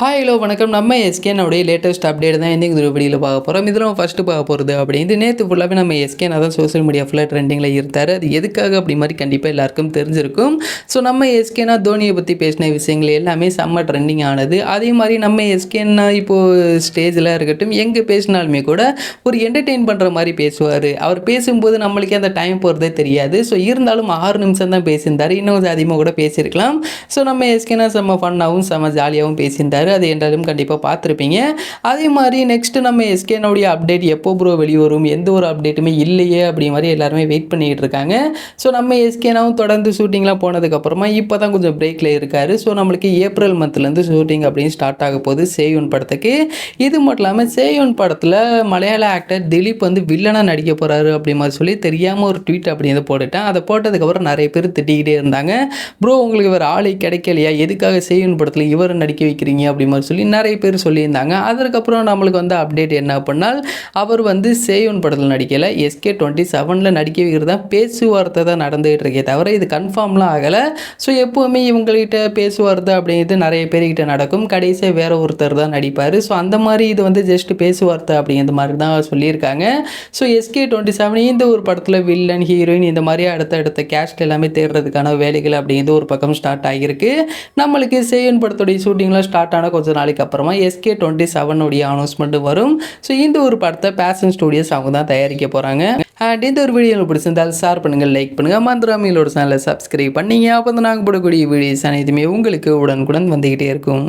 Hi hello வணக்கம். நம்ம எஸ்கேனுடைய latest update தான் இந்த வீடியோவில் பார்க்க போகிறோம். இதில் ஃபஸ்ட்டு பார்க்க போகிறது அப்படின்னு நேற்று ஃபுல்லாகவே நம்ம எஸ்கேனா தான் சோஷியல் மீடியா ஃபுல்லாக ட்ரெண்டிங்கில் இருந்தார். அது எதுக்காக அப்படி மாதிரி கண்டிப்பாக எல்லாருக்கும் தெரிஞ்சிருக்கும். ஸோ நம்ம எஸ்கேனா தோனியை பற்றி பேசின விஷயங்கள் எல்லாமே செம்ம ட்ரெண்டிங் ஆனது. அதே மாதிரி நம்ம எஸ்கேனா இப்போது ஸ்டேஜில் இருக்கட்டும் எங்கே பேசினாலுமே கூட ஒரு என்டர்டெயின் பண்ணுற மாதிரி பேசுவார். அவர் பேசும்போது நம்மளுக்கே அந்த டைம் போகிறதே தெரியாது. ஸோ இருந்தாலும் 6 நிமிஷம் தான் பேசியிருந்தார். இன்னும் கொஞ்சம் அதிகமாக கூட பேசியிருக்கலாம். ஸோ நம்ம எஸ்கேனா செம்ம ஃபன்னாகவும் செம்ம ஜாலியாகவும் பேசியிருந்தார். அது என்றாலும் கண்டிப்பாக பார்த்துருப்பீங்க. அதே மாதிரி நெக்ஸ்ட் நம்ம எஸ்கேனுடைய அப்டேட் எப்போ ப்ரோ வெளிவரும், எந்த ஒரு அப்டேட்டுமே இல்லையே அப்படி மாதிரி எல்லாருமே வெயிட் பண்ணிக்கிட்டு இருக்காங்க. ஸோ நம்ம எஸ்கேனாவும் தொடர்ந்து ஷூட்டிங்லாம் போனதுக்கப்புறமா இப்போ தான் கொஞ்சம் பிரேக்கில் இருக்கார். ஸோ நம்மளுக்கு ஏப்ரல் மந்த்லேருந்து ஷூட்டிங் அப்படின்னு ஸ்டார்ட் ஆக போகுது சேயோன் படத்துக்கு. இது மட்டும் இல்லாமல் சேயோன் படத்தில் மலையாள ஆக்டர் திலீப் வந்து வில்லனாக நடிக்க போகிறாரு அப்படி மாதிரி சொல்லி தெரியாமல் ஒரு ட்வீட் அப்படின்னு போட்டுட்டேன். அதை போட்டதுக்கப்புறம் நிறைய பேர் திட்டிக்கிட்டே இருந்தாங்க. ப்ரோ உங்களுக்கு வேறு ஆளை கிடைக்கலையா, எதுக்காக சேயோன் படத்தில் இவரை நடிக்க வைக்கிறீங்க அப்படி மாதிரி சொல்லி நிறைய பேர் சொல்லியிருந்தாங்க. அதற்கப்புறம் நம்மளுக்கு வந்து அப்டேட் என்ன அப்படின்னால் அவர் வந்து சேயோன் படத்தில் நடிக்கலை, SK27 நடிக்க வைக்கிறது தான் பேச்சுவார்த்தை தான் நடந்துகிட்டு இருக்கே தவிர இது கன்ஃபார்ம்லாம் ஆகலை. ஸோ எப்போவுமே இவங்ககிட்ட பேச்சுவார்த்தை அப்படிங்கிறது நிறைய பேர்கிட்ட நடக்கும், கடைசியாக வேற ஒருத்தர் தான் நடிப்பார். ஸோ அந்த மாதிரி இது வந்து ஜஸ்ட் பேச்சுவார்த்தை அப்படிங்கிற மாதிரி தான் சொல்லியிருக்காங்க. ஸோ SK27 இந்த ஒரு படத்தில் வில்லன் ஹீரோயின் இந்த மாதிரி அடுத்த கேஸ்ட் எல்லாமே தேடுறதுக்கான வேலைகள் அப்படிங்கிறது ஒரு பக்கம் ஸ்டார்ட் ஆகியிருக்கு. நம்மளுக்கு சேயோன் படத்துடைய ஷூட்டிங்லாம் ஸ்டார்ட் ஆன கொஞ்ச நாளைக்கு அப்புறமா SK27 உடைய அனௌன்ஸ்மெண்ட் வரும். ஸோ இந்த ஒரு படத்தை பேஷன் ஸ்டுடியோஸ் அவங்க தான் தயாரிக்க போகிறாங்க. அண்ட் இந்த ஒரு வீடியோ பிடிச்சிருந்தால் ஷேர் பண்ணுங்கள், லைக் பண்ணுங்கள், மந்திராமியிலோட சேனலை சப்ஸ்கிரைப் பண்ணிங்க. அப்போ தான் நாங்கள் போடக்கூடிய வீடியோஸ் அனைத்துமே உங்களுக்கு உடனுக்குடன் வந்துக்கிட்டே இருக்கும்.